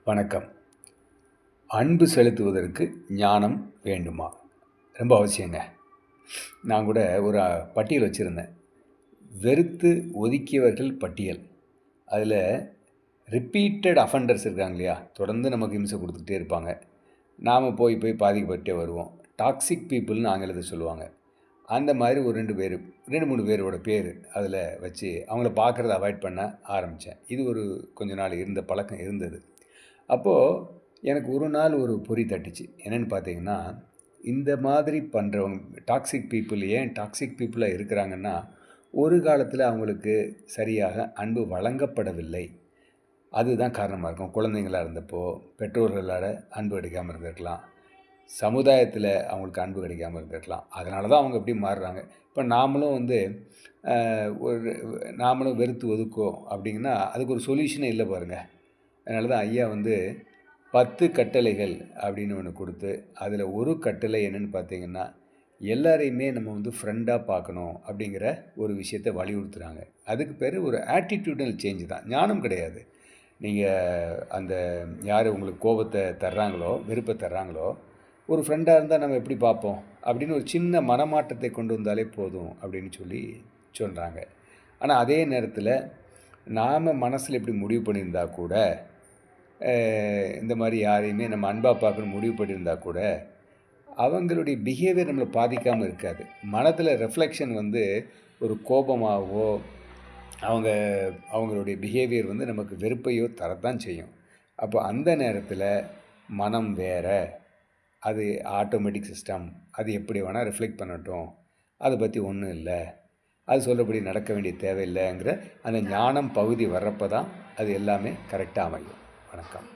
வணக்கம். அன்பு செலுத்துவதற்கு ஞானம் வேண்டுமா? ரொம்ப அவசியங்க. நான் கூட ஒரு பட்டியல் வச்சிருந்தேன். வெறுத்து ஒதுக்கியவர்கள் பட்டியல். அதில ரிப்பீட்டட் அஃபெண்டர்ஸ் இருக்காங்க இல்லையா? தொடர்ந்து நமக்கு இம்சை குடுத்துக்கிட்டே இருப்பாங்க. நாம போய் பாதிக்கப்பட்டே வருவோம். டாக்ஸிக் பீப்பிள்னு ஆங்கிலத்தில சொல்லுவாங்க. அந்த மாதிரி ஒரு 2 பேரு, 2, 3 பேரோட பேரு அதில வச்சு அவங்கள பார்க்கறத அவாய்ட் பண்ண ஆரம்பிச்சேன். இது ஒரு கொஞ்ச நாள் இருந்த பழக்கம் இருந்தது. அப்போ எனக்கு ஒரு நாள் ஒரு பொறி தட்டுச்சு. என்னன்னு பார்த்தீங்கன்னா, இந்த மாதிரி பண்றவங்க டாக்ஸிக் பீப்பிள் ஏன் டாக்ஸிக் பீப்பிளா இருக்கிறாங்கன்னா, ஒரு காலத்தில அவங்களுக்கு சரியாக அன்பு வழங்கப்படவில்லை. அதுதான் காரணமா இருக்கும். குழந்தைங்களா இருந்தப்போ, பெற்றோர்களால அன்பு கிடைக்காம இருந்திருக்கலாம். சமுதாயத்தில அவங்களுக்கு அன்பு கிடைக்காம இருந்திருக்கலாம். அதனால தான் அவங்க இப்படி மாறுறாங்க. இப்ப நாமளும் வந்து ஒரு நாமளும் வெறுத்து ஒதுக்குவோம் அப்படிங்கன்னா, அதுக்கு ஒரு சொல்யூஷனே இல்ல பாருங்க. அதனால தான் ஐயா வந்து 10 கட்டளைகள் அப்படின்னு ஒண்ணு குடுத்து, அதில ஒரு கட்டளை என்னன்னு பார்த்தீங்கன்னா, எல்லாரையுமே நம்ம வந்து ஃப்ரெண்டா பார்க்கணும் அப்படிங்கிற ஒரு விஷயத்த வலியுறுத்துறாங்க. அதுக்கு பேரு ஒரு ஆட்டிட்யூடல் சேஞ்ச் தான். ஞானம் கிடையாது. நீங்க அந்த யாரு உங்களுக்கு கோபத்த தர்றாங்களோ, வெறுப்ப தர்றாங்களோ, ஒரு ஃப்ரெண்டா இருந்தா நம்ம எப்படி பார்ப்போம்? அப்படின்னு ஒரு சின்ன மனமாற்றத்தை கொண்டு வந்தாலே போதும் அப்படின்னு சொல்லி சொல்றாங்க. ஆனா அதே நேரத்தில நாம மனசுல இப்படி முடிவு பண்ணியிருந்தா கூட இந்த மாரி யாரையுமே நம்ம அன்பா பார்க்கணும்னு முடிவு பண்ணியிருந்தா கூட, அவங்களுடைய பிஹேவியர் நம்மள பாதிக்காம இருக்காது. மனதில ரிஃப்ளெக்ஷன் வந்து ஒரு கோபமாகவோ, அவங்க அவங்களுடைய பிஹேவியர் வந்து நமக்கு வெறுப்பையோ தரத்தான் செய்யும். அப்போ அந்த நேரத்தில மனம் வேற, அது ஆட்டோமேட்டிக் சிஸ்டம். அது எப்படி வேணா ரிஃப்ளெக்ட் பண்ணட்டும். அத பத்தி ஒண்ணும் இல்ல. அது சொல்றபடி நடக்க வேண்டிய தேவையில்லங்கிற அந்த ஞானம் பகுதி வர்றப்ப தான், அது எல்லாமே கரெக்ட்டா அமையும். வணக்கம்.